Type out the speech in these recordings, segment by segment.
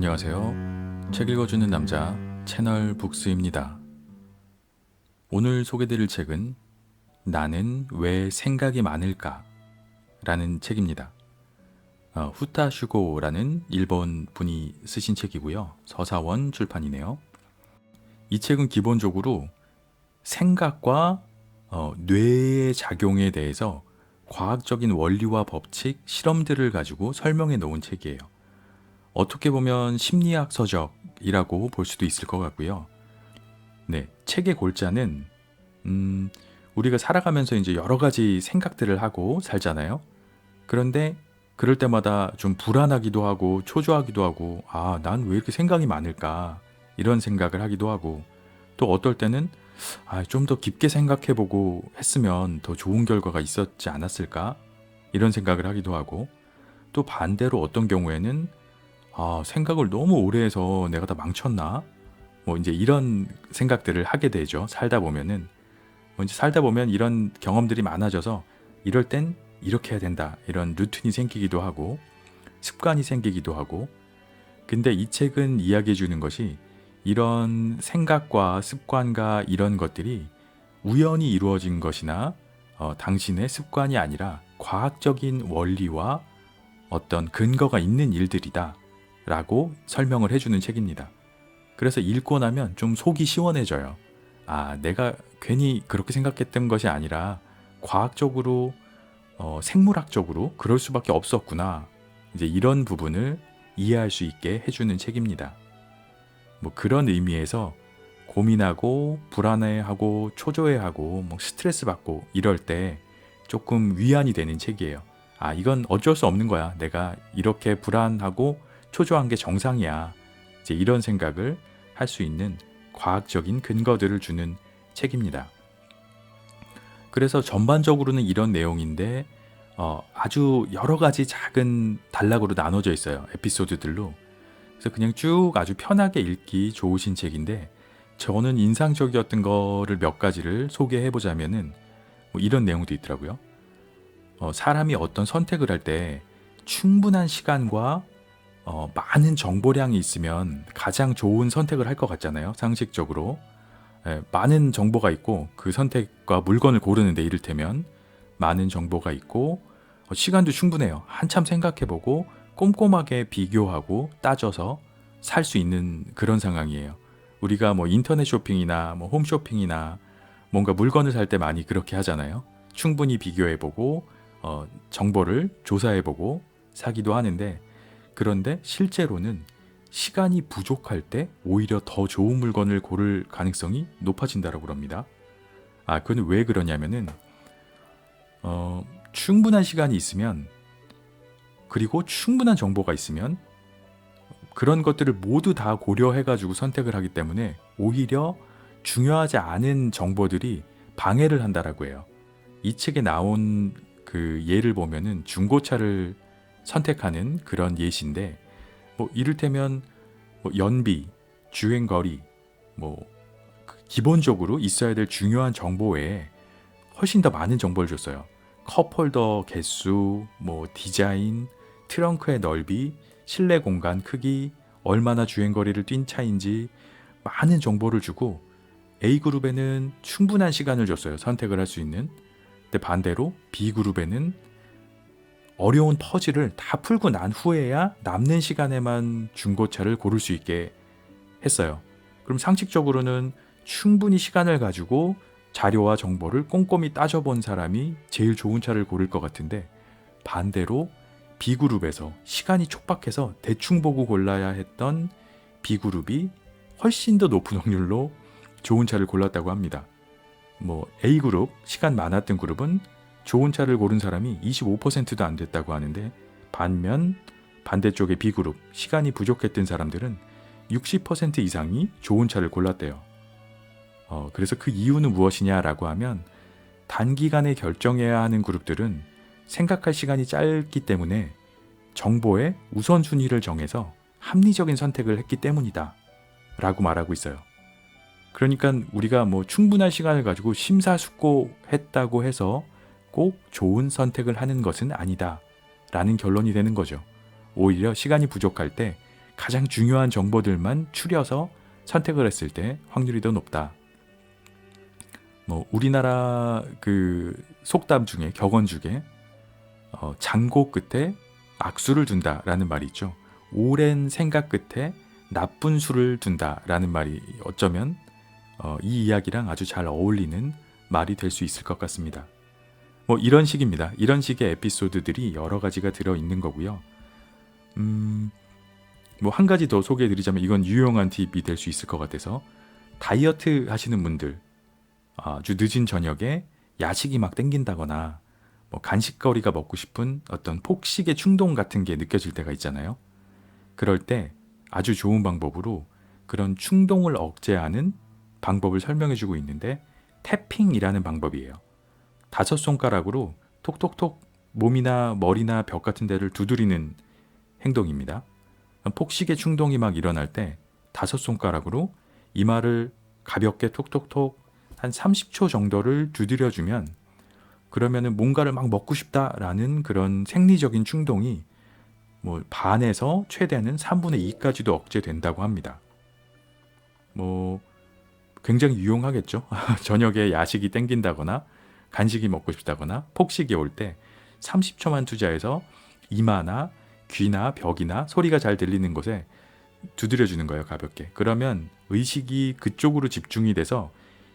안녕하세요. 책 읽어주는 남자 채널 북스입니다. 오늘 소개드릴 책은 나는 왜 생각이 많을까? 라는 책입니다. 후타 슈고라는 일본 분이 쓰신 책이고요. 서사원 출판이네요. 이 책은 기본적으로 생각과 뇌의 작용에 대해서 과학적인 원리와 법칙, 실험들을 가지고 설명해 놓은 책이에요. 어떻게 보면 심리학 서적이라고 볼 수도 있을 것 같고요. 네, 책의 골자는 우리가 살아가면서 이제 여러 가지 생각들을 하고 살잖아요. 그런데 그럴 때마다 좀 불안하기도 하고 초조하기도 하고 난 왜 이렇게 생각이 많을까? 이런 생각을 하기도 하고 또 어떨 때는 좀 더 깊게 생각해보고 했으면 더 좋은 결과가 있었지 않았을까? 이런 생각을 하기도 하고 또 반대로 어떤 경우에는 생각을 너무 오래 해서 내가 다 망쳤나? 뭐 이제 이런 생각들을 하게 되죠. 살다 보면은. 이제 살다 보면 이런 경험들이 많아져서 이럴 땐 이렇게 해야 된다. 이런 루틴이 생기기도 하고 습관이 생기기도 하고 근데 이 책은 이야기해 주는 것이 이런 생각과 습관과 이런 것들이 우연히 이루어진 것이나 당신의 습관이 아니라 과학적인 원리와 어떤 근거가 있는 일들이다. 라고 설명을 해주는 책입니다. 그래서 읽고 나면 좀 속이 시원해져요. 내가 괜히 그렇게 생각했던 것이 아니라 과학적으로, 생물학적으로 그럴 수밖에 없었구나. 이제 이런 부분을 이해할 수 있게 해주는 책입니다. 뭐 그런 의미에서 고민하고 불안해하고 초조해하고 뭐 스트레스 받고 이럴 때 조금 위안이 되는 책이에요. 이건 어쩔 수 없는 거야. 내가 이렇게 불안하고 초조한 게 정상이야. 이제 이런 생각을 할 수 있는 과학적인 근거들을 주는 책입니다. 그래서 전반적으로는 이런 내용인데 아주 여러 가지 작은 단락으로 나눠져 있어요. 에피소드들로. 그래서 그냥 쭉 아주 편하게 읽기 좋으신 책인데 저는 인상적이었던 거를 몇 가지를 소개해 보자면은 뭐 이런 내용도 있더라고요. 사람이 어떤 선택을 할 때 충분한 시간과 많은 정보량이 있으면 가장 좋은 선택을 할 것 같잖아요. 상식적으로. 많은 정보가 있고 그 선택과 물건을 고르는데 이를테면 많은 정보가 있고 시간도 충분해요. 한참 생각해보고 꼼꼼하게 비교하고 따져서 살 수 있는 그런 상황이에요. 우리가 뭐 인터넷 쇼핑이나 뭐 홈쇼핑이나 뭔가 물건을 살 때 많이 그렇게 하잖아요. 충분히 비교해보고 정보를 조사해보고 사기도 하는데 그런데 실제로는 시간이 부족할 때 오히려 더 좋은 물건을 고를 가능성이 높아진다고 그럽니다. 그건 왜 그러냐면은 충분한 시간이 있으면 그리고 충분한 정보가 있으면 그런 것들을 모두 다 고려해가지고 선택을 하기 때문에 오히려 중요하지 않은 정보들이 방해를 한다라고 해요. 이 책에 나온 그 예를 보면은 중고차를 선택하는 그런 예시인데 뭐 이를테면 뭐 연비, 주행거리, 뭐 기본적으로 있어야 될 중요한 정보 외에 훨씬 더 많은 정보를 줬어요. 컵홀더 개수, 뭐 디자인, 트렁크의 넓이, 실내 공간 크기, 얼마나 주행거리를 뛴 차인지 많은 정보를 주고 A그룹에는 충분한 시간을 줬어요. 선택을 할 수 있는. 근데 반대로 B그룹에는 어려운 퍼즐을 다 풀고 난 후에야 남는 시간에만 중고차를 고를 수 있게 했어요. 그럼 상식적으로는 충분히 시간을 가지고 자료와 정보를 꼼꼼히 따져본 사람이 제일 좋은 차를 고를 것 같은데 반대로 B그룹에서 시간이 촉박해서 대충 보고 골라야 했던 B그룹이 훨씬 더 높은 확률로 좋은 차를 골랐다고 합니다. 뭐 A그룹, 시간 많았던 그룹은 좋은 차를 고른 사람이 25%도 안 됐다고 하는데 반면 반대쪽의 B그룹, 시간이 부족했던 사람들은 60% 이상이 좋은 차를 골랐대요. 그래서 그 이유는 무엇이냐라고 하면 단기간에 결정해야 하는 그룹들은 생각할 시간이 짧기 때문에 정보의 우선순위를 정해서 합리적인 선택을 했기 때문이다 라고 말하고 있어요. 그러니까 우리가 뭐 충분한 시간을 가지고 심사숙고했다고 해서 꼭 좋은 선택을 하는 것은 아니다 라는 결론이 되는 거죠. 오히려 시간이 부족할 때 가장 중요한 정보들만 추려서 선택을 했을 때 확률이 더 높다. 뭐 우리나라 그 속담 중에 격언 중에 장고 끝에 악수를 둔다라는 말이 있죠. 오랜 생각 끝에 나쁜 수를 둔다라는 말이 어쩌면 이 이야기랑 아주 잘 어울리는 말이 될 수 있을 것 같습니다. 뭐 이런 식입니다. 이런 식의 에피소드들이 여러 가지가 들어있는 거고요. 뭐 한 가지 더 소개해드리자면 이건 유용한 팁이 될 수 있을 것 같아서 다이어트 하시는 분들 아주 늦은 저녁에 야식이 막 땡긴다거나 뭐 간식거리가 먹고 싶은 어떤 폭식의 충동 같은 게 느껴질 때가 있잖아요. 그럴 때 아주 좋은 방법으로 그런 충동을 억제하는 방법을 설명해주고 있는데 태핑이라는 방법이에요. 5손가락으로 톡톡톡 몸이나 머리나 벽 같은 데를 두드리는 행동입니다. 폭식의 충동이 막 일어날 때 5손가락으로 이마를 가볍게 톡톡톡 한 30초 정도를 두드려주면 그러면은 뭔가를 막 먹고 싶다라는 그런 생리적인 충동이 뭐 반에서 최대는 3분의 2까지도 억제된다고 합니다. 뭐 굉장히 유용하겠죠. 저녁에 야식이 땡긴다거나 간식이 먹고 싶다거나 폭식이 올 때 30초만 투자해서 이마나 귀나 벽이나 소리가 잘 들리는 곳에 두드려주는 거예요. 가볍게. 그러면 의식이 그쪽으로 집중이 돼서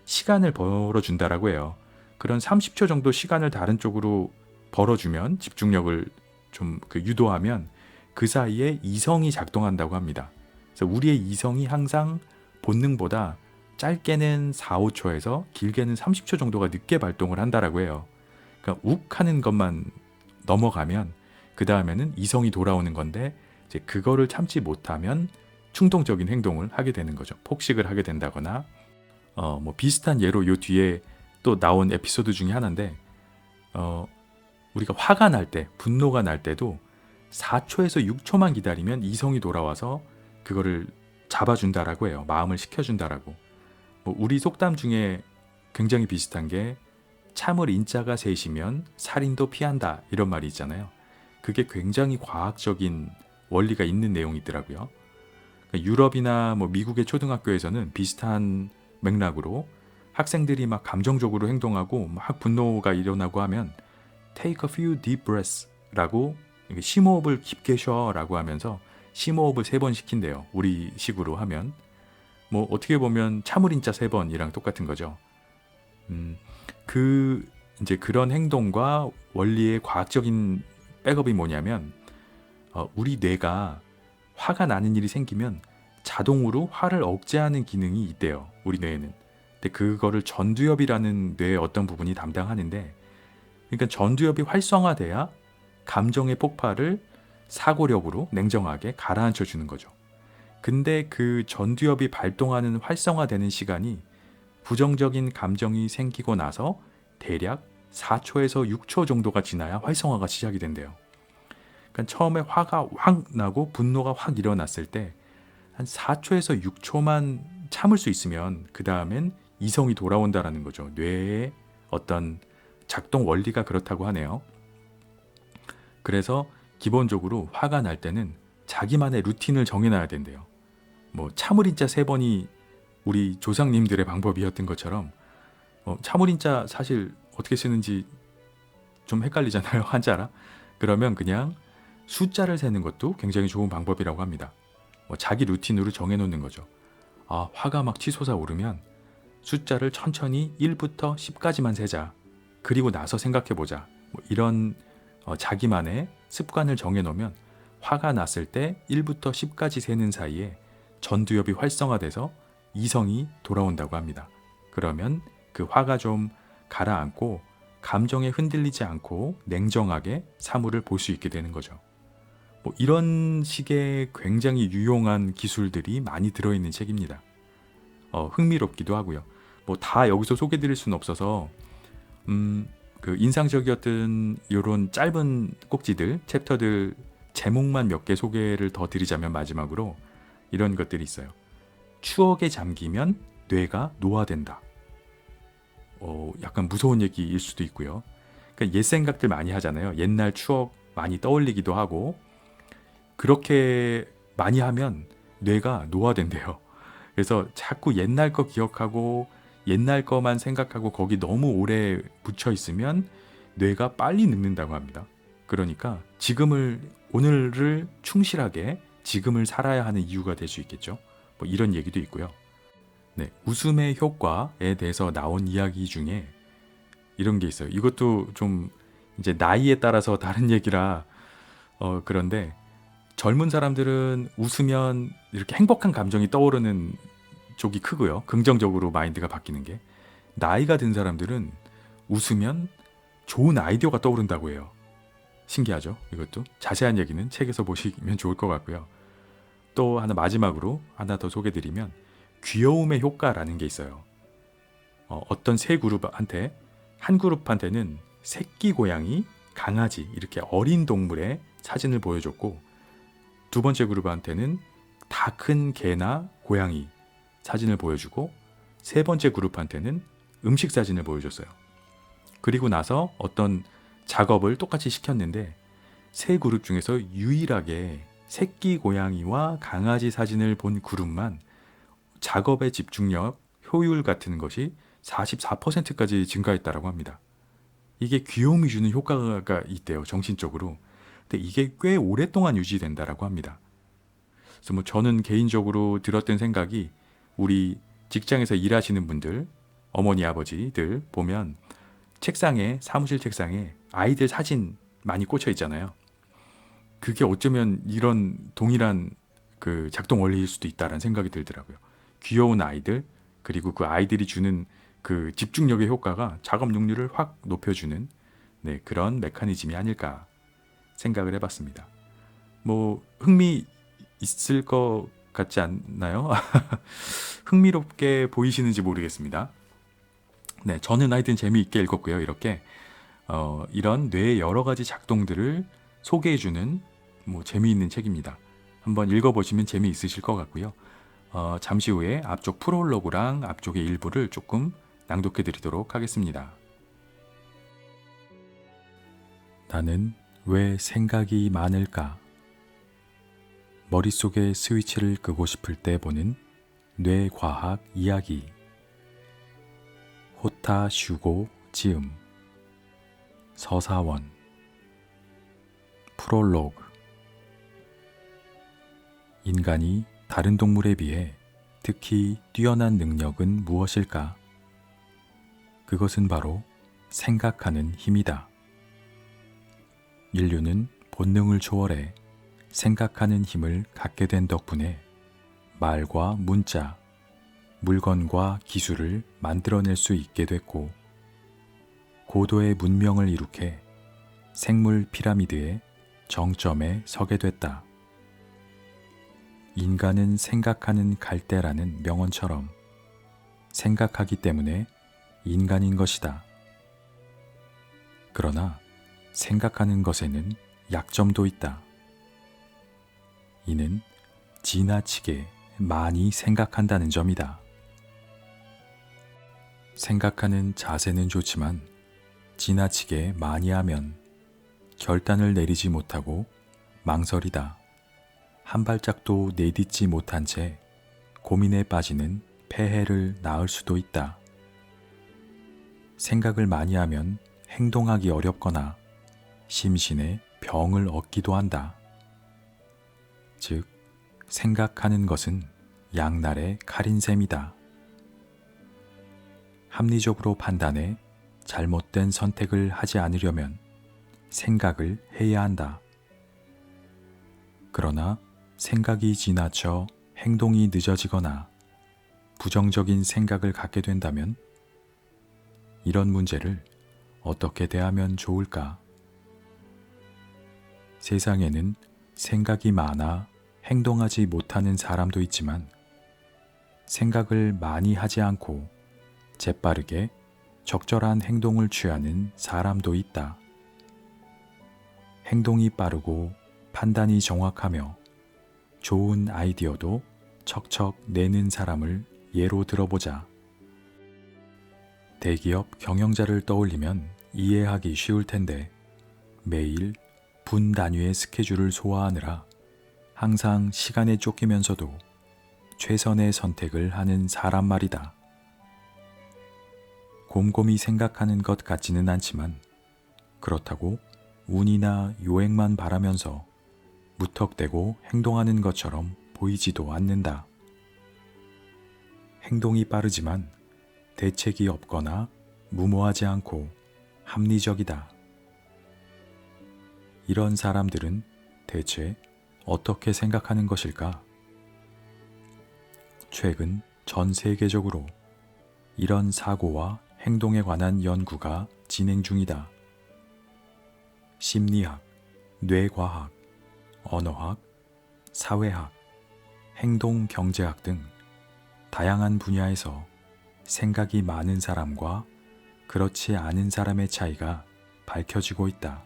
시간을 벌어준다라고 해요. 그런 30초 정도 시간을 다른 쪽으로 벌어주면 집중력을 좀 유도하면 그 사이에 이성이 작동한다고 합니다. 그래서 우리의 이성이 항상 본능보다 짧게는 4, 5초에서 길게는 30초 정도가 늦게 발동을 한다라고 해요. 그러니까 욱 하는 것만 넘어가면 그 다음에는 이성이 돌아오는 건데 이제 그거를 참지 못하면 충동적인 행동을 하게 되는 거죠. 폭식을 하게 된다거나 뭐 비슷한 예로 요 뒤에 또 나온 에피소드 중에 하나인데 우리가 화가 날 때, 분노가 날 때도 4초에서 6초만 기다리면 이성이 돌아와서 그거를 잡아준다라고 해요. 마음을 식혀준다라고. 뭐 우리 속담 중에 굉장히 비슷한 게 참을 인자가 셋이면 살인도 피한다 이런 말이 있잖아요. 그게 굉장히 과학적인 원리가 있는 내용이 있더라고요. 그러니까 유럽이나 뭐 미국의 초등학교에서는 비슷한 맥락으로 학생들이 막 감정적으로 행동하고 막 분노가 일어나고 하면 Take a few deep breaths 라고 심호흡을 깊게 쉬어 라고 하면서 심호흡을 3번 시킨대요. 우리 식으로 하면 뭐 어떻게 보면 참을인자 3번이랑 똑같은 거죠. 이제 그런 행동과 원리의 과학적인 백업이 뭐냐면 우리 뇌가 화가 나는 일이 생기면 자동으로 화를 억제하는 기능이 있대요. 우리 뇌에는. 근데 그거를 전두엽이라는 뇌의 어떤 부분이 담당하는데 그러니까 전두엽이 활성화돼야 감정의 폭발을 사고력으로 냉정하게 가라앉혀 주는 거죠. 근데 그 전두엽이 발동하는 활성화되는 시간이 부정적인 감정이 생기고 나서 대략 4초에서 6초 정도가 지나야 활성화가 시작이 된대요. 그러니까 처음에 화가 확 나고 분노가 확 일어났을 때 한 4초에서 6초만 참을 수 있으면 그 다음엔 이성이 돌아온다라는 거죠. 뇌의 어떤 작동 원리가 그렇다고 하네요. 그래서 기본적으로 화가 날 때는 자기만의 루틴을 정해놔야 된대요. 뭐 참을인자 3번이 우리 조상님들의 방법이었던 것처럼 참을인자 사실 어떻게 쓰는지 좀 헷갈리잖아요. 한자라. 그러면 그냥 숫자를 세는 것도 굉장히 좋은 방법이라고 합니다. 자기 루틴으로 정해놓는 거죠. 화가 막 치솟아 오르면 숫자를 천천히 1부터 10까지만 세자. 그리고 나서 생각해보자. 이런 자기만의 습관을 정해놓으면 화가 났을 때 1부터 10까지 세는 사이에 전두엽이 활성화돼서 이성이 돌아온다고 합니다. 그러면 그 화가 좀 가라앉고 감정에 흔들리지 않고 냉정하게 사물을 볼 수 있게 되는 거죠. 뭐 이런 식의 굉장히 유용한 기술들이 많이 들어있는 책입니다. 흥미롭기도 하고요. 뭐 다 여기서 소개드릴 수는 없어서 그 인상적이었던 이런 짧은 꼭지들, 챕터들 제목만 몇 개 소개를 더 드리자면 마지막으로 이런 것들이 있어요. 추억에 잠기면 뇌가 노화된다. 약간 무서운 얘기일 수도 있고요. 그러니까 옛 생각들 많이 하잖아요. 옛날 추억 많이 떠올리기도 하고 그렇게 많이 하면 뇌가 노화된대요. 그래서 자꾸 옛날 거 기억하고 옛날 거만 생각하고 거기 너무 오래 붙여 있으면 뇌가 빨리 늙는다고 합니다. 그러니까 오늘을 충실하게 지금을 살아야 하는 이유가 될 수 있겠죠. 뭐 이런 얘기도 있고요. 네, 웃음의 효과에 대해서 나온 이야기 중에 이런 게 있어요. 이것도 좀 이제 나이에 따라서 다른 얘기라 그런데 젊은 사람들은 웃으면 이렇게 행복한 감정이 떠오르는 쪽이 크고요. 긍정적으로 마인드가 바뀌는 게. 나이가 든 사람들은 웃으면 좋은 아이디어가 떠오른다고 해요. 신기하죠? 이것도. 자세한 얘기는 책에서 보시면 좋을 것 같고요. 또 하나 마지막으로 하나 더 소개드리면 귀여움의 효과라는 게 있어요. 어떤 세 그룹한테 한 그룹한테는 새끼 고양이, 강아지 이렇게 어린 동물의 사진을 보여줬고 두 번째 그룹한테는 다 큰 개나 고양이 사진을 보여주고 세 번째 그룹한테는 음식 사진을 보여줬어요. 그리고 나서 어떤 작업을 똑같이 시켰는데 세 그룹 중에서 유일하게 새끼 고양이와 강아지 사진을 본 그룹만 작업의 집중력, 효율 같은 것이 44%까지 증가했다고 합니다. 이게 귀여움이 주는 효과가 있대요, 정신적으로. 근데 이게 꽤 오랫동안 유지된다고 합니다. 그래서 뭐 저는 개인적으로 들었던 생각이 우리 직장에서 일하시는 분들, 어머니, 아버지들 보면 사무실 책상에 아이들 사진 많이 꽂혀 있잖아요. 그게 어쩌면 이런 동일한 그 작동 원리일 수도 있다는 생각이 들더라고요. 귀여운 아이들, 그리고 그 아이들이 주는 그 집중력의 효과가 작업 능률을 확 높여주는 그런 메커니즘이 아닐까 생각을 해봤습니다. 뭐 흥미 있을 것 같지 않나요? 흥미롭게 보이시는지 모르겠습니다. 네, 저는 하여튼 재미있게 읽었고요. 이렇게 이런 뇌의 여러 가지 작동들을 소개해주는 뭐 재미있는 책입니다. 한번 읽어보시면 재미있으실 것 같고요. 잠시 후에 앞쪽 프롤로그랑 앞쪽의 일부를 조금 낭독해 드리도록 하겠습니다. 나는 왜 생각이 많을까? 머릿속에 스위치를 끄고 싶을 때 보는 뇌과학 이야기. 호타 슈고 지음. 서사원. 프롤로그. 인간이 다른 동물에 비해 특히 뛰어난 능력은 무엇일까? 그것은 바로 생각하는 힘이다. 인류는 본능을 초월해 생각하는 힘을 갖게 된 덕분에 말과 문자, 물건과 기술을 만들어낼 수 있게 됐고 고도의 문명을 이룩해 생물 피라미드의 정점에 서게 됐다. 인간은 생각하는 갈대라는 명언처럼 생각하기 때문에 인간인 것이다. 그러나 생각하는 것에는 약점도 있다. 이는 지나치게 많이 생각한다는 점이다. 생각하는 자세는 좋지만 지나치게 많이 하면 결단을 내리지 못하고 망설이다. 한 발짝도 내딛지 못한 채 고민에 빠지는 폐해를 낳을 수도 있다. 생각을 많이 하면 행동하기 어렵거나 심신에 병을 얻기도 한다. 즉, 생각하는 것은 양날의 칼인 셈이다. 합리적으로 판단해 잘못된 선택을 하지 않으려면 생각을 해야 한다. 그러나 생각이 지나쳐 행동이 늦어지거나 부정적인 생각을 갖게 된다면 이런 문제를 어떻게 대하면 좋을까? 세상에는 생각이 많아 행동하지 못하는 사람도 있지만 생각을 많이 하지 않고 재빠르게 적절한 행동을 취하는 사람도 있다. 행동이 빠르고 판단이 정확하며 좋은 아이디어도 척척 내는 사람을 예로 들어보자. 대기업 경영자를 떠올리면 이해하기 쉬울 텐데 매일 분 단위의 스케줄을 소화하느라 항상 시간에 쫓기면서도 최선의 선택을 하는 사람 말이다. 곰곰이 생각하는 것 같지는 않지만 그렇다고 운이나 요행만 바라면서 무턱대고 행동하는 것처럼 보이지도 않는다. 행동이 빠르지만 대책이 없거나 무모하지 않고 합리적이다. 이런 사람들은 대체 어떻게 생각하는 것일까? 최근 전 세계적으로 이런 사고와 행동에 관한 연구가 진행 중이다. 심리학, 뇌과학, 언어학, 사회학, 행동경제학 등 다양한 분야에서 생각이 많은 사람과 그렇지 않은 사람의 차이가 밝혀지고 있다.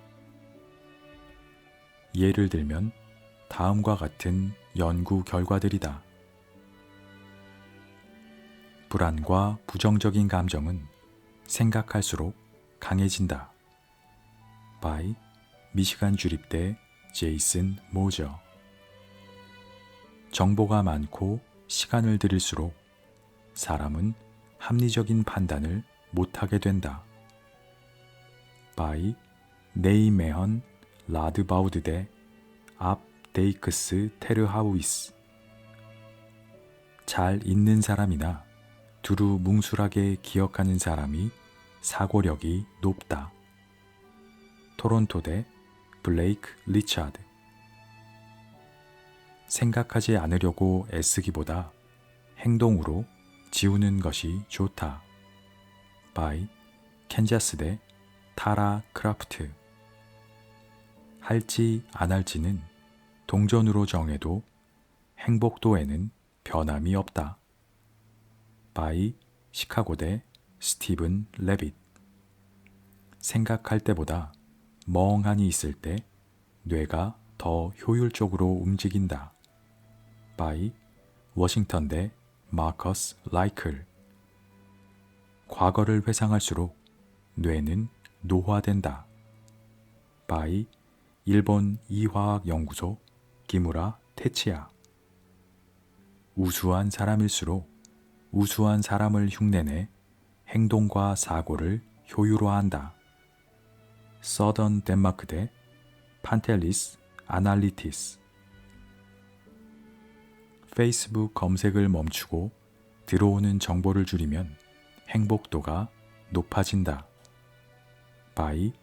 예를 들면 다음과 같은 연구 결과들이다. 불안과 부정적인 감정은 생각할수록 강해진다. by 미시간 주립대 제이슨 모저. 정보가 많고 시간을 들일수록 사람은 합리적인 판단을 못하게 된다. by 네이메헌 라드바우드대 앞 데이크스 테르하우이스. 잘 읽는 사람이나 두루 뭉술하게 기억하는 사람이 사고력이 높다. 토론토대 블레이크 리차드. 생각하지 않으려고 애쓰기보다 행동으로 지우는 것이 좋다. by 캔자스대 타라 크라프트. 할지 안 할지는 동전으로 정해도 행복도에는 변함이 없다. by 시카고대 스티븐 레빗. 생각할 때보다 멍하니 있을 때 뇌가 더 효율적으로 움직인다. by 워싱턴대 마커스 라이클. 과거를 회상할수록 뇌는 노화된다. by 일본 이화학연구소 기무라 테치야. 우수한 사람일수록 우수한 사람을 흉내내 행동과 사고를 효율화한다. 서던 덴마크대 판텔리스 아날리티스. 페이스북 검색을 멈추고 들어오는 정보를 줄이면 행복도가 높아진다. by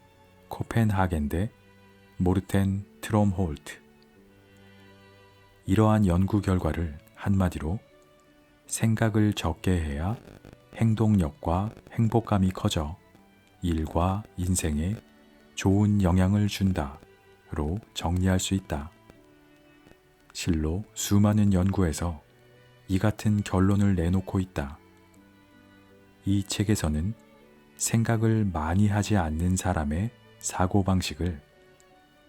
코펜하겐대 모르텐 트롬홀트. 이러한 연구 결과를 한마디로 생각을 적게 해야 행동력과 행복감이 커져 일과 인생에 좋은 영향을 준다로 정리할 수 있다. 실로 수많은 연구에서 이 같은 결론을 내놓고 있다. 이 책에서는 생각을 많이 하지 않는 사람의 사고방식을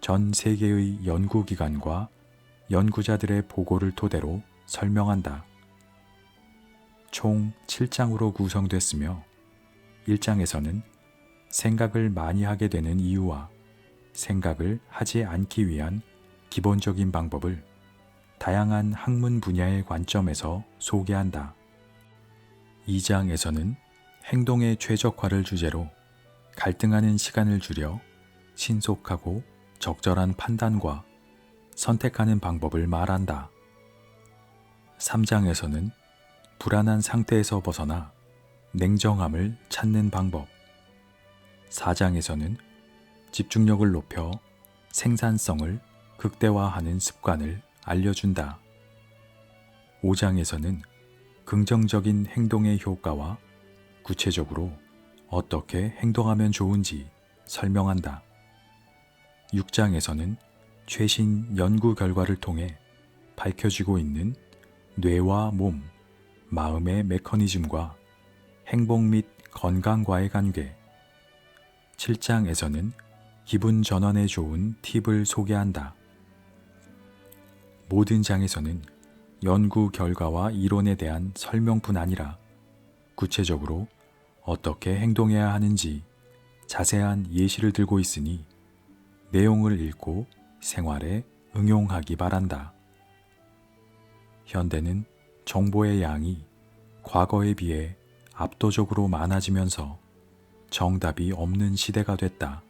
전 세계의 연구기관과 연구자들의 보고를 토대로 설명한다. 총 7장으로 구성됐으며 1장에서는 생각을 많이 하게 되는 이유와 생각을 하지 않기 위한 기본적인 방법을 다양한 학문 분야의 관점에서 소개한다. 2장에서는 행동의 최적화를 주제로 갈등하는 시간을 줄여 신속하고 적절한 판단과 선택하는 방법을 말한다. 3장에서는 불안한 상태에서 벗어나 냉정함을 찾는 방법. 4장에서는 집중력을 높여 생산성을 극대화하는 습관을 알려준다. 5장에서는 긍정적인 행동의 효과와 구체적으로 어떻게 행동하면 좋은지 설명한다. 6장에서는 최신 연구 결과를 통해 밝혀지고 있는 뇌와 몸, 마음의 메커니즘과 행복 및 건강과의 관계. 7장에서는 기분 전환에 좋은 팁을 소개한다. 모든 장에서는 연구 결과와 이론에 대한 설명뿐 아니라 구체적으로 어떻게 행동해야 하는지 자세한 예시를 들고 있으니 내용을 읽고 생활에 응용하기 바란다. 현대는 정보의 양이 과거에 비해 압도적으로 많아지면서 정답이 없는 시대가 됐다.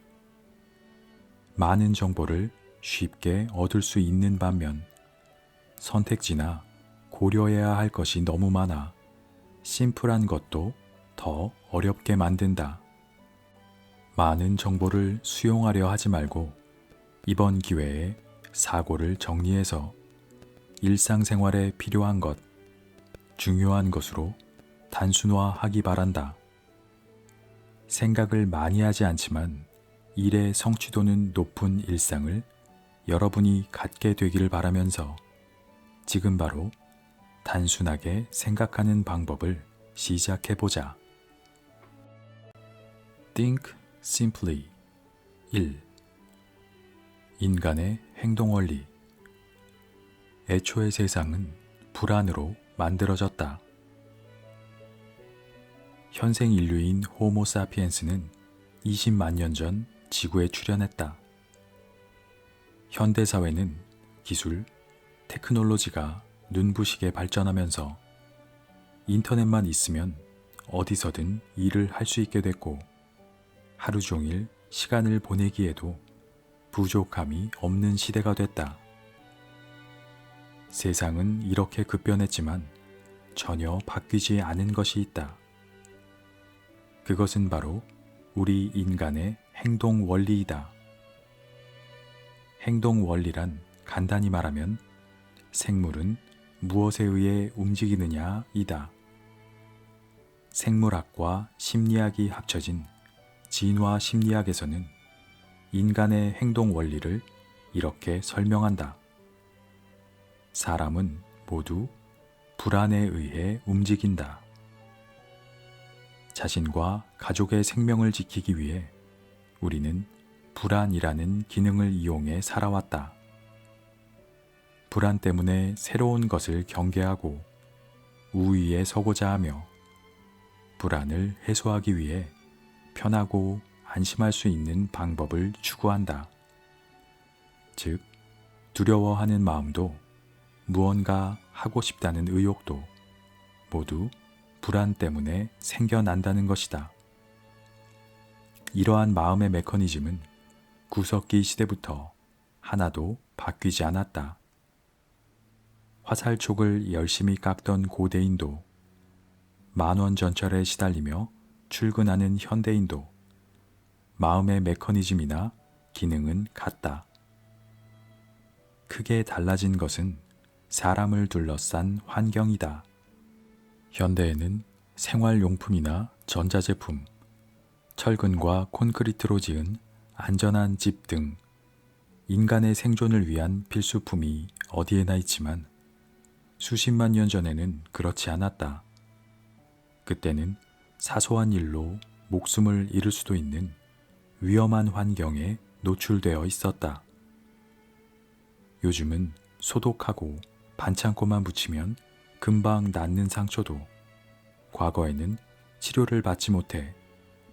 많은 정보를 쉽게 얻을 수 있는 반면 선택지나 고려해야 할 것이 너무 많아 심플한 것도 더 어렵게 만든다. 많은 정보를 수용하려 하지 말고 이번 기회에 사고를 정리해서 일상생활에 필요한 것, 중요한 것으로 단순화하기 바란다. 생각을 많이 하지 않지만 일의 성취도는 높은 일상을 여러분이 갖게 되기를 바라면서 지금 바로 단순하게 생각하는 방법을 시작해보자. Think Simply 1. 인간의 행동 원리. 애초의 세상은 불안으로 만들어졌다. 현생 인류인 호모 사피엔스는 20만 년 전 지구에 출현했다. 현대 사회는 기술, 테크놀로지가 눈부시게 발전하면서 인터넷만 있으면 어디서든 일을 할 수 있게 됐고 하루 종일 시간을 보내기에도 부족함이 없는 시대가 됐다. 세상은 이렇게 급변했지만 전혀 바뀌지 않은 것이 있다. 그것은 바로 우리 인간의 행동 원리이다. 행동 원리란 간단히 말하면 생물은 무엇에 의해 움직이느냐이다. 생물학과 심리학이 합쳐진 진화 심리학에서는 인간의 행동 원리를 이렇게 설명한다. 사람은 모두 불안에 의해 움직인다. 자신과 가족의 생명을 지키기 위해 우리는 불안이라는 기능을 이용해 살아왔다. 불안 때문에 새로운 것을 경계하고 우위에 서고자 하며 불안을 해소하기 위해 편하고 안심할 수 있는 방법을 추구한다. 즉, 두려워하는 마음도 무언가 하고 싶다는 의욕도 모두 불안 때문에 생겨난다는 것이다. 이러한 마음의 메커니즘은 구석기 시대부터 하나도 바뀌지 않았다. 화살촉을 열심히 깎던 고대인도, 만원 전철에 시달리며 출근하는 현대인도 마음의 메커니즘이나 기능은 같다. 크게 달라진 것은 사람을 둘러싼 환경이다. 현대에는 생활용품이나 전자제품, 철근과 콘크리트로 지은 안전한 집 등 인간의 생존을 위한 필수품이 어디에나 있지만 수십만 년 전에는 그렇지 않았다. 그때는 사소한 일로 목숨을 잃을 수도 있는 위험한 환경에 노출되어 있었다. 요즘은 소독하고 반창고만 붙이면 금방 낫는 상처도 과거에는 치료를 받지 못해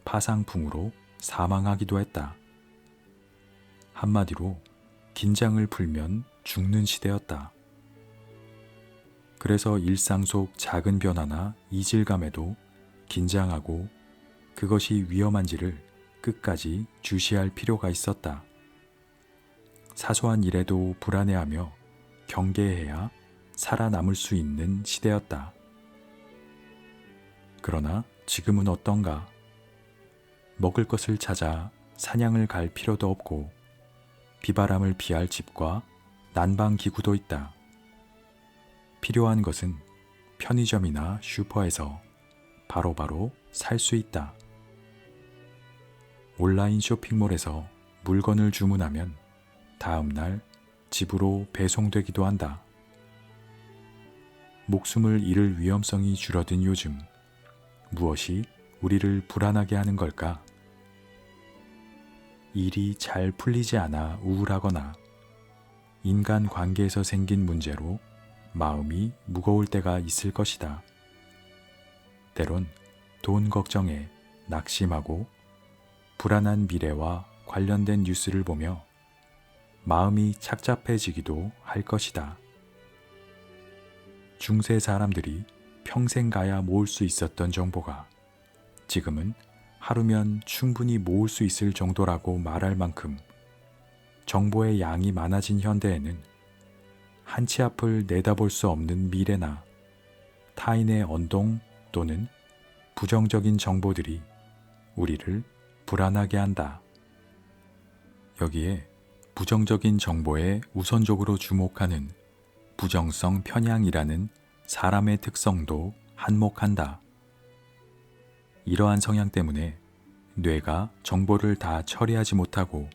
파상풍으로 사망하기도 했다. 한마디로 긴장을 풀면 죽는 시대였다. 그래서 일상 속 작은 변화나 이질감에도 긴장하고 그것이 위험한지를 끝까지 주시할 필요가 있었다. 사소한 일에도 불안해하며 경계해야 살아남을 수 있는 시대였다. 그러나 지금은 어떤가? 먹을 것을 찾아 사냥을 갈 필요도 없고 비바람을 피할 집과 난방기구도 있다. 필요한 것은 편의점이나 슈퍼에서 바로바로 살 수 있다. 온라인 쇼핑몰에서 물건을 주문하면 다음날 집으로 배송되기도 한다. 목숨을 잃을 위험성이 줄어든 요즘, 무엇이 우리를 불안하게 하는 걸까? 일이 잘 풀리지 않아 우울하거나 인간 관계에서 생긴 문제로 마음이 무거울 때가 있을 것이다. 때론 돈 걱정에 낙심하고 불안한 미래와 관련된 뉴스를 보며 마음이 착잡해지기도 할 것이다. 중세 사람들이 평생 가야 모을 수 있었던 정보가 지금은 하루면 충분히 모을 수 있을 정도라고 말할 만큼 정보의 양이 많아진 현대에는 한 치 앞을 내다볼 수 없는 미래나 타인의 언동 또는 부정적인 정보들이 우리를 불안하게 한다. 여기에 부정적인 정보에 우선적으로 주목하는 부정성 편향이라는 사람의 특성도 한몫한다. 이러한 성향 때문에 뇌가 정보를 다 처리하지 못하고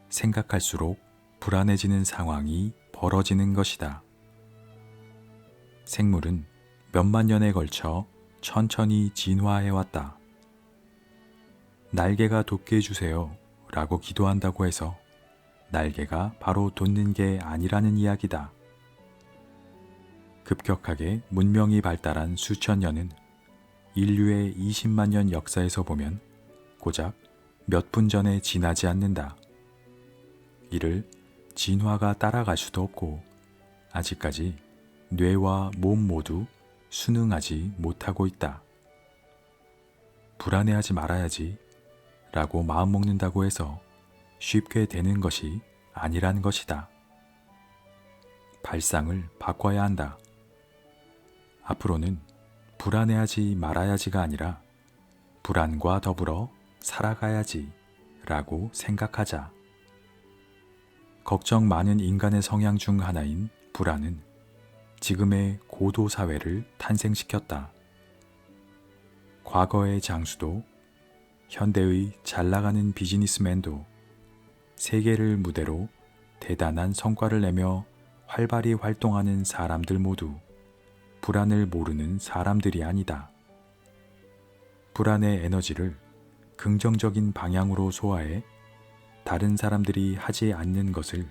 생각할수록 불안해지는 상황이 벌어지는 것이다. 생물은 몇만 년에 걸쳐 천천히 진화해왔다. 날개가 돋게 해주세요 라고 기도한다고 해서 날개가 바로 돋는 게 아니라는 이야기다. 급격하게 문명이 발달한 수천 년은 인류의 20만 년 역사에서 보면 고작 몇 분 전에 지나지 않는다. 이를 진화가 따라갈 수도 없고 아직까지 뇌와 몸 모두 순응하지 못하고 있다. 불안해하지 말아야지 라고 마음먹는다고 해서 쉽게 되는 것이 아니란 것이다. 발상을 바꿔야 한다. 앞으로는 불안해하지 말아야지가 아니라 불안과 더불어 살아가야지 라고 생각하자. 걱정 많은 인간의 성향 중 하나인 불안은 지금의 고도 사회를 탄생시켰다. 과거의 장수도 현대의 잘 나가는 비즈니스맨도 세계를 무대로 대단한 성과를 내며 활발히 활동하는 사람들 모두 불안을 모르는 사람들이 아니다. 불안의 에너지를 긍정적인 방향으로 소화해 다른 사람들이 하지 않는 것을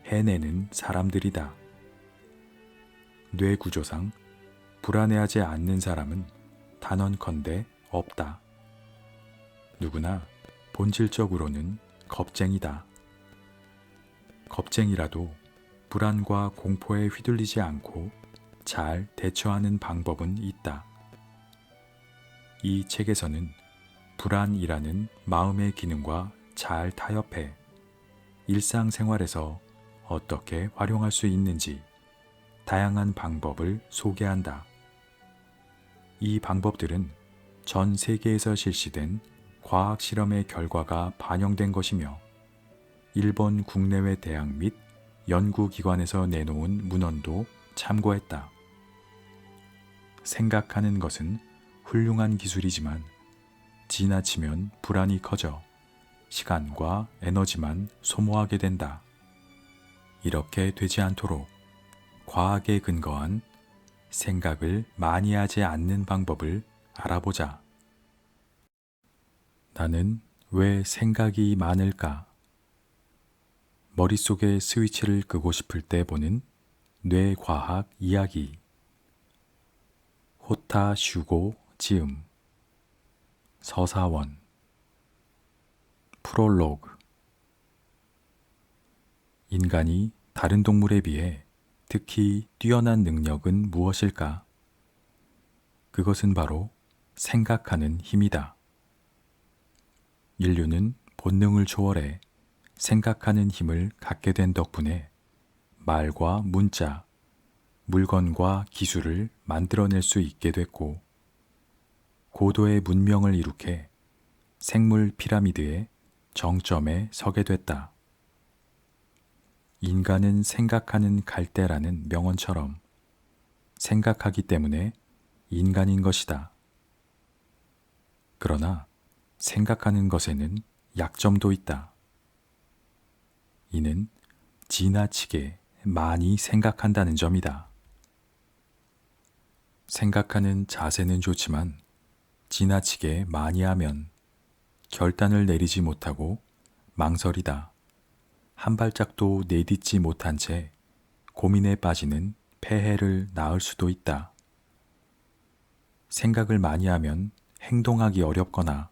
해내는 사람들이다. 뇌 구조상 불안해하지 않는 사람은 단언컨대 없다. 누구나 본질적으로는 겁쟁이다. 겁쟁이라도 불안과 공포에 휘둘리지 않고 잘 대처하는 방법은 있다. 이 책에서는 불안이라는 마음의 기능과 잘 타협해 일상생활에서 어떻게 활용할 수 있는지 다양한 방법을 소개한다. 이 방법들은 전 세계에서 실시된 과학 실험의 결과가 반영된 것이며 일본 국내외 대학 및 연구기관에서 내놓은 문헌도 참고했다. 생각하는 것은 훌륭한 기술이지만 지나치면 불안이 커져 시간과 에너지만 소모하게 된다. 이렇게 되지 않도록 과학에 근거한 생각을 많이 하지 않는 방법을 알아보자. 나는 왜 생각이 많을까? 머릿속에 스위치를 끄고 싶을 때 보는 뇌과학 이야기. 호타 슈고 지음. 서사원. 프롤로그. 인간이 다른 동물에 비해 특히 뛰어난 능력은 무엇일까? 그것은 바로 생각하는 힘이다. 인류는 본능을 초월해 생각하는 힘을 갖게 된 덕분에 말과 문자, 물건과 기술을 만들어낼 수 있게 됐고 고도의 문명을 이룩해 생물 피라미드의 정점에 서게 됐다. 인간은 생각하는 갈대라는 명언처럼 생각하기 때문에 인간인 것이다. 그러나 생각하는 것에는 약점도 있다. 이는 지나치게 많이 생각한다는 점이다. 생각하는 자세는 좋지만 지나치게 많이 하면 결단을 내리지 못하고 망설이다. 한 발짝도 내딛지 못한 채 고민에 빠지는 폐해를 낳을 수도 있다. 생각을 많이 하면 행동하기 어렵거나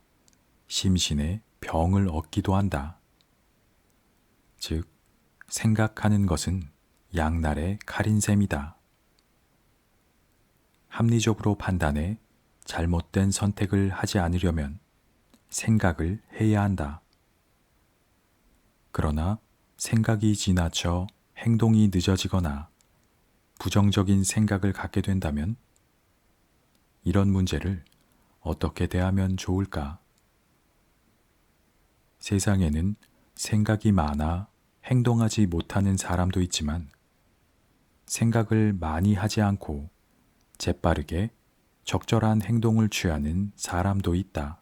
심신에 병을 얻기도 한다. 즉, 생각하는 것은 양날의 칼인 셈이다. 합리적으로 판단해 잘못된 선택을 하지 않으려면 생각을 해야 한다. 그러나 생각이 지나쳐 행동이 늦어지거나 부정적인 생각을 갖게 된다면 이런 문제를 어떻게 대하면 좋을까? 세상에는 생각이 많아 행동하지 못하는 사람도 있지만 생각을 많이 하지 않고 재빠르게 적절한 행동을 취하는 사람도 있다.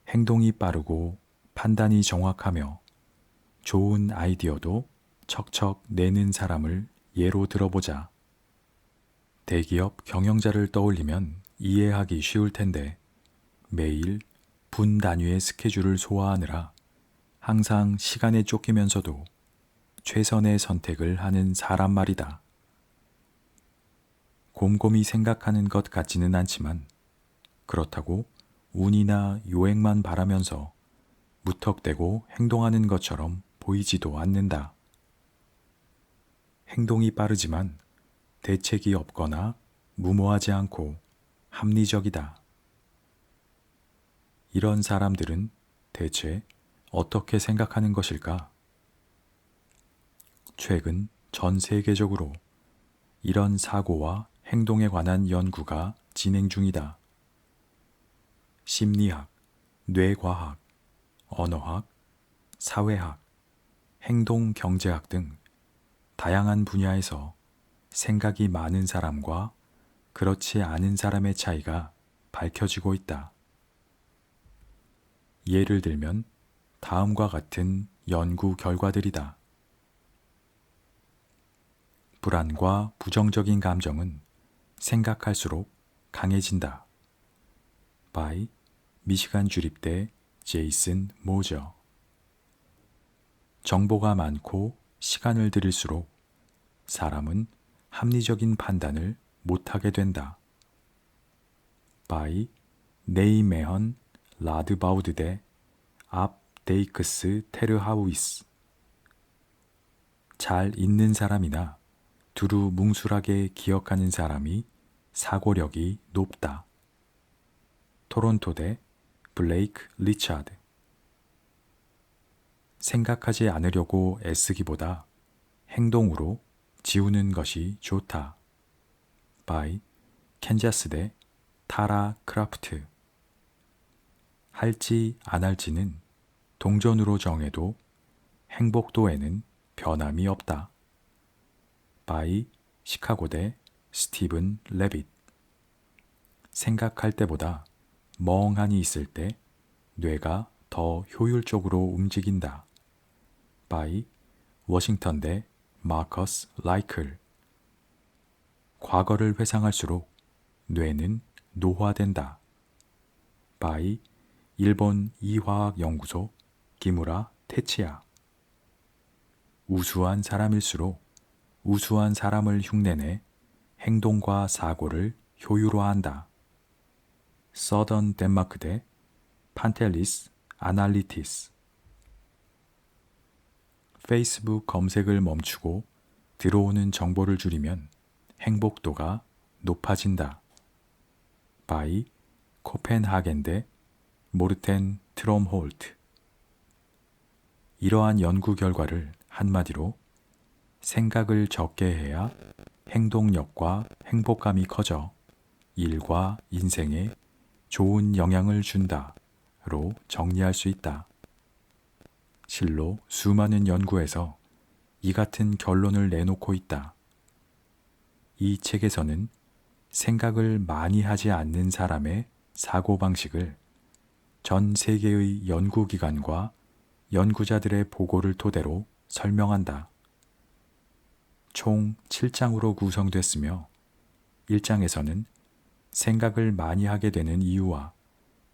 행동이 빠르고 판단이 정확하며 좋은 아이디어도 척척 내는 사람을 예로 들어보자. 대기업 경영자를 떠올리면 이해하기 쉬울 텐데 매일 분 단위의 스케줄을 소화하느라 항상 시간에 쫓기면서도 최선의 선택을 하는 사람 말이다. 곰곰이 생각하는 것 같지는 않지만 그렇다고 운이나 요행만 바라면서 무턱대고 행동하는 것처럼 보이지도 않는다. 행동이 빠르지만 대책이 없거나 무모하지 않고 합리적이다. 이런 사람들은 대체 어떻게 생각하는 것일까? 최근 전 세계적으로 이런 사고와 행동에 관한 연구가 진행 중이다. 심리학, 뇌과학, 언어학, 사회학, 행동경제학 등 다양한 분야에서 생각이 많은 사람과 그렇지 않은 사람의 차이가 밝혀지고 있다. 예를 들면 다음과 같은 연구 결과들이다. 불안과 부정적인 감정은 생각할수록 강해진다. by 미시간 주립대 제이슨 모저. 정보가 많고 시간을 들일수록 사람은 합리적인 판단을 못하게 된다. by 네이메헌 라드바우드대 앞 데이크스 테르하우이스. 잘 읽는 사람이나 두루 뭉술하게 기억하는 사람이 사고력이 높다. 토론토대 블레이크 리차드. 생각하지 않으려고 애쓰기보다 행동으로 지우는 것이 좋다. by 캔자스대 타라 크라프트. 할지 안 할지는 동전으로 정해도 행복도에는 변함이 없다. by 시카고대 스티븐 레빗. 생각할 때보다 멍하니 있을 때 뇌가 더 효율적으로 움직인다. by 워싱턴대 마커스 라이클. 과거를 회상할수록 뇌는 노화된다. by 일본 이화학연구소 기무라 테치야. 우수한 사람일수록 우수한 사람을 흉내내 행동과 사고를 효율화한다. 서던 덴마크대 판텔리스 아날리티스. 페이스북 검색을 멈추고 들어오는 정보를 줄이면 행복도가 높아진다. by 코펜하겐대 모르텐 트롬홀트. 이러한 연구 결과를 한마디로 생각을 적게 해야 행동력과 행복감이 커져 일과 인생에 좋은 영향을 준다로 정리할 수 있다. 실로 수많은 연구에서 이 같은 결론을 내놓고 있다. 이 책에서는 생각을 많이 하지 않는 사람의 사고방식을 전 세계의 연구기관과 연구자들의 보고를 토대로 설명한다. 총 7장으로 구성됐으며 1장에서는 생각을 많이 하게 되는 이유와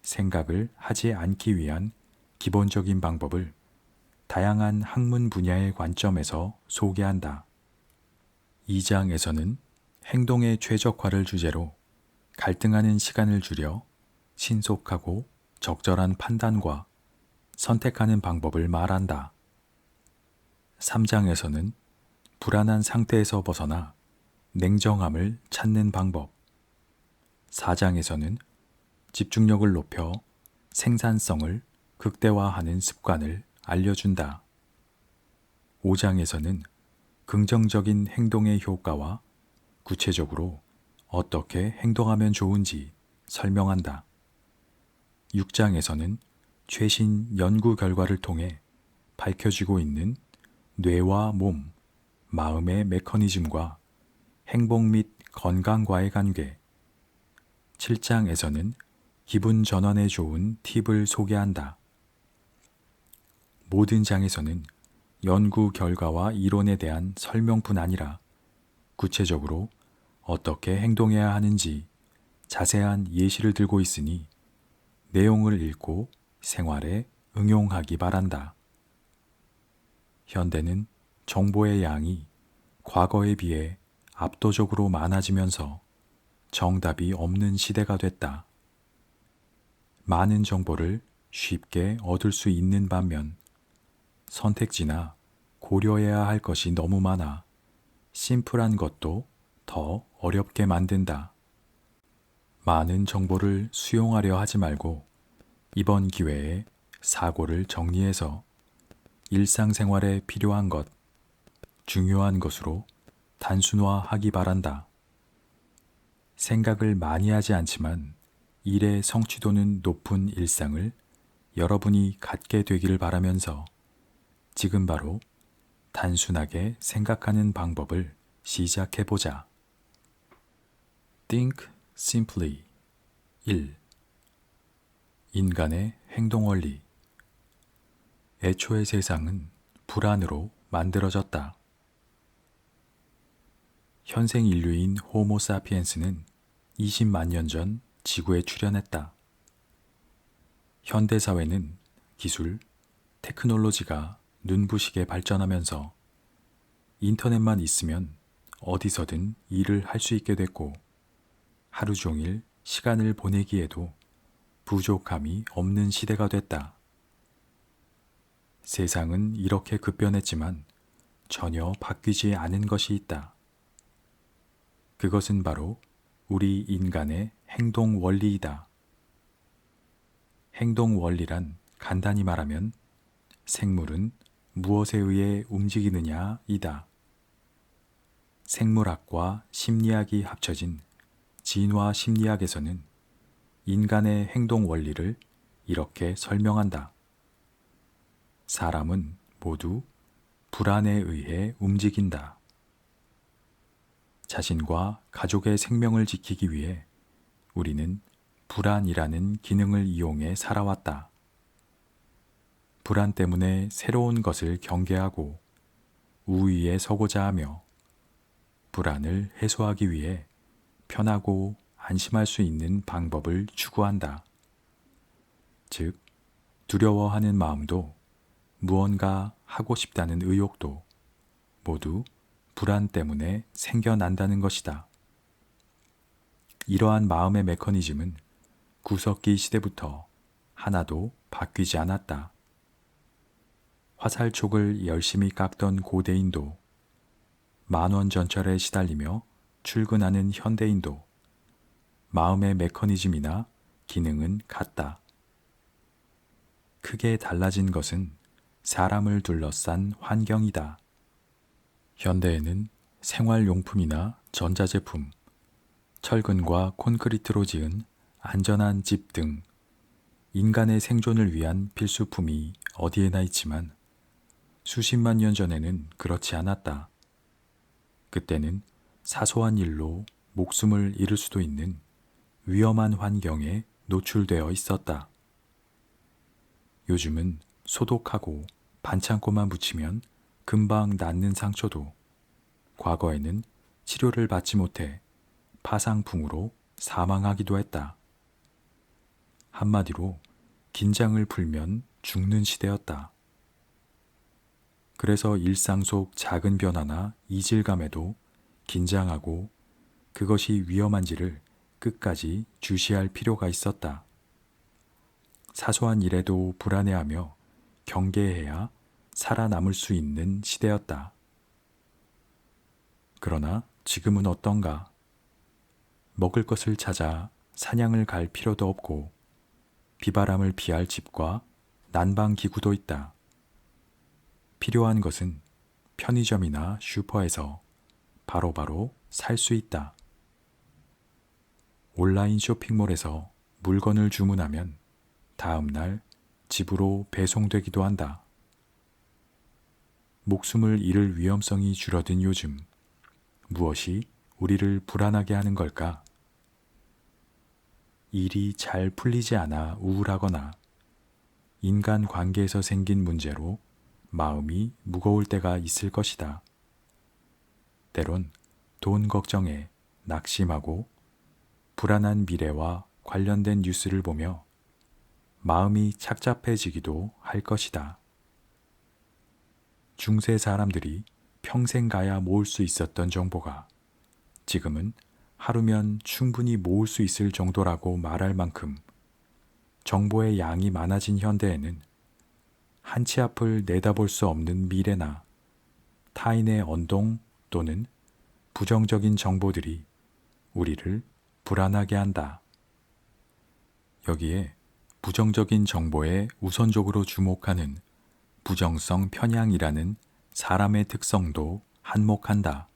생각을 하지 않기 위한 기본적인 방법을 다양한 학문 분야의 관점에서 소개한다. 2장에서는 행동의 최적화를 주제로 갈등하는 시간을 줄여 신속하고 적절한 판단과 선택하는 방법을 말한다. 3장에서는 불안한 상태에서 벗어나 냉정함을 찾는 방법. 4장에서는 집중력을 높여 생산성을 극대화하는 습관을 알려준다. 5장에서는 긍정적인 행동의 효과와 구체적으로 어떻게 행동하면 좋은지 설명한다. 6장에서는 최신 연구 결과를 통해 밝혀지고 있는 뇌와 몸, 마음의 메커니즘과 행복 및 건강과의 관계. 7장에서는 기분 전환에 좋은 팁을 소개한다. 모든 장에서는 연구 결과와 이론에 대한 설명뿐 아니라 구체적으로 어떻게 행동해야 하는지 자세한 예시를 들고 있으니 내용을 읽고 생활에 응용하기 바란다. 현대는 정보의 양이 과거에 비해 압도적으로 많아지면서 정답이 없는 시대가 됐다. 많은 정보를 쉽게 얻을 수 있는 반면 선택지나 고려해야 할 것이 너무 많아 심플한 것도 더 어렵게 만든다. 많은 정보를 수용하려 하지 말고 이번 기회에 사고를 정리해서 일상생활에 필요한 것, 중요한 것으로 단순화하기 바란다. 생각을 많이 하지 않지만 일의 성취도는 높은 일상을 여러분이 갖게 되기를 바라면서 지금 바로 단순하게 생각하는 방법을 시작해보자. Think Simply 1. 인간의 행동 원리. 애초의 세상은 불안으로 만들어졌다. 현생 인류인 호모 사피엔스는 20만 년 전 지구에 출현했다. 현대 사회는 기술, 테크놀로지가 눈부시게 발전하면서 인터넷만 있으면 어디서든 일을 할 수 있게 됐고 하루 종일 시간을 보내기에도 부족함이 없는 시대가 됐다. 세상은 이렇게 급변했지만 전혀 바뀌지 않은 것이 있다. 그것은 바로 우리 인간의 행동 원리이다. 행동 원리란 간단히 말하면 생물은 무엇에 의해 움직이느냐이다. 생물학과 심리학이 합쳐진 진화 심리학에서는 인간의 행동 원리를 이렇게 설명한다. 사람은 모두 불안에 의해 움직인다. 자신과 가족의 생명을 지키기 위해 우리는 불안이라는 기능을 이용해 살아왔다. 불안 때문에 새로운 것을 경계하고 우위에 서고자 하며 불안을 해소하기 위해 편하고 안심할 수 있는 방법을 추구한다. 즉, 두려워하는 마음도 무언가 하고 싶다는 의욕도 모두 불안 때문에 생겨난다는 것이다. 이러한 마음의 메커니즘은 구석기 시대부터 하나도 바뀌지 않았다. 화살촉을 열심히 깎던 고대인도, 만원전철에 시달리며 출근하는 현대인도 마음의 메커니즘이나 기능은 같다. 크게 달라진 것은 사람을 둘러싼 환경이다. 현대에는 생활용품이나 전자제품, 철근과 콘크리트로 지은 안전한 집 등 인간의 생존을 위한 필수품이 어디에나 있지만 수십만 년 전에는 그렇지 않았다. 그때는 사소한 일로 목숨을 잃을 수도 있는 위험한 환경에 노출되어 있었다. 요즘은 소독하고 반창고만 붙이면 금방 낫는 상처도 과거에는 치료를 받지 못해 파상풍으로 사망하기도 했다. 한마디로 긴장을 풀면 죽는 시대였다. 그래서 일상 속 작은 변화나 이질감에도 긴장하고 그것이 위험한지를 끝까지 주시할 필요가 있었다. 사소한 일에도 불안해하며 경계해야 살아남을 수 있는 시대였다. 그러나 지금은 어떤가? 먹을 것을 찾아 사냥을 갈 필요도 없고 비바람을 피할 집과 난방 기구도 있다. 필요한 것은 편의점이나 슈퍼에서 바로바로 살 수 있다. 온라인 쇼핑몰에서 물건을 주문하면 다음날 집으로 배송되기도 한다. 목숨을 잃을 위험성이 줄어든 요즘, 무엇이 우리를 불안하게 하는 걸까? 일이 잘 풀리지 않아 우울하거나 인간 관계에서 생긴 문제로 마음이 무거울 때가 있을 것이다. 때론 돈 걱정에 낙심하고 불안한 미래와 관련된 뉴스를 보며 마음이 착잡해지기도 할 것이다. 중세 사람들이 평생 가야 모을 수 있었던 정보가 지금은 하루면 충분히 모을 수 있을 정도라고 말할 만큼 정보의 양이 많아진 현대에는 한 치 앞을 내다볼 수 없는 미래나 타인의 언동 또는 부정적인 정보들이 우리를 불안하게 한다. 여기에 부정적인 정보에 우선적으로 주목하는 부정성 편향이라는 사람의 특성도 한몫한다.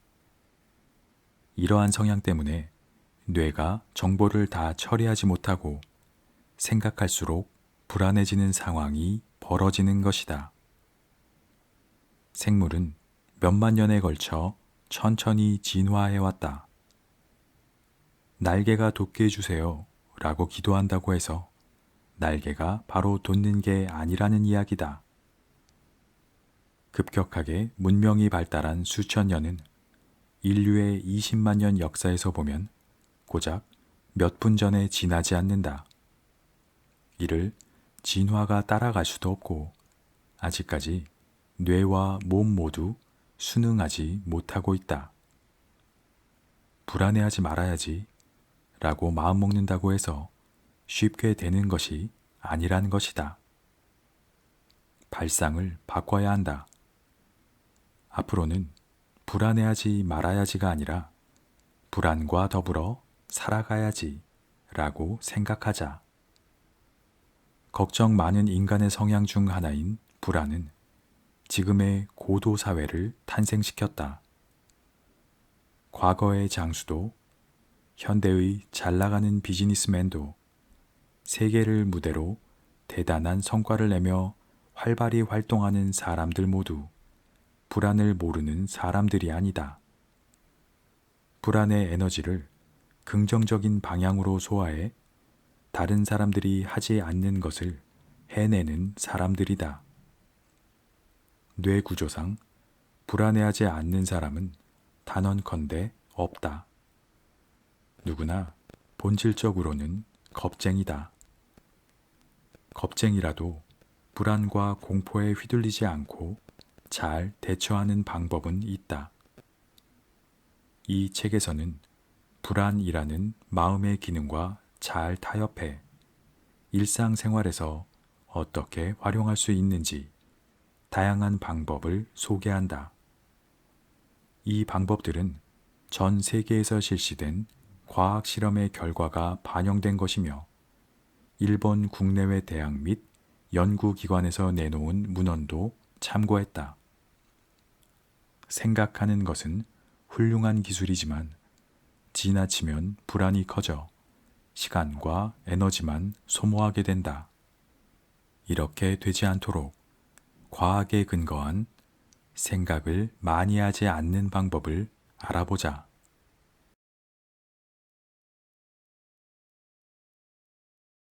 이러한 성향 때문에 뇌가 정보를 다 처리하지 못하고 생각할수록 불안해지는 상황이 벌어지는 것이다. 생물은 몇만 년에 걸쳐 천천히 진화해왔다. 날개가 돋게 해주세요 라고 기도한다고 해서 날개가 바로 돋는 게 아니라는 이야기다. 급격하게 문명이 발달한 수천 년은 인류의 20만 년 역사에서 보면 고작 몇 분 전에 지나지 않는다. 이를 진화가 따라갈 수도 없고 아직까지 뇌와 몸 모두 순응하지 못하고 있다. 불안해하지 말아야지 라고 마음먹는다고 해서 쉽게 되는 것이 아니란 것이다. 발상을 바꿔야 한다. 앞으로는 불안해하지 말아야지가 아니라 불안과 더불어 살아가야지 라고 생각하자. 걱정 많은 인간의 성향 중 하나인 불안은 지금의 고도 사회를 탄생시켰다. 과거의 장수도 현대의 잘 나가는 비즈니스맨도 세계를 무대로 대단한 성과를 내며 활발히 활동하는 사람들 모두 불안을 모르는 사람들이 아니다. 불안의 에너지를 긍정적인 방향으로 소화해 다른 사람들이 하지 않는 것을 해내는 사람들이다. 뇌 구조상 불안해하지 않는 사람은 단언컨대 없다. 누구나 본질적으로는 겁쟁이다. 겁쟁이라도 불안과 공포에 휘둘리지 않고 잘 대처하는 방법은 있다. 이 책에서는 불안이라는 마음의 기능과 잘 타협해 일상생활에서 어떻게 활용할 수 있는지 다양한 방법을 소개한다. 이 방법들은 전 세계에서 실시된 과학 실험의 결과가 반영된 것이며 일본 국내외 대학 및 연구기관에서 내놓은 문헌도 참고했다. 생각하는 것은 훌륭한 기술이지만 지나치면 불안이 커져 시간과 에너지만 소모하게 된다. 이렇게 되지 않도록 과학에 근거한 생각을 많이 하지 않는 방법을 알아보자.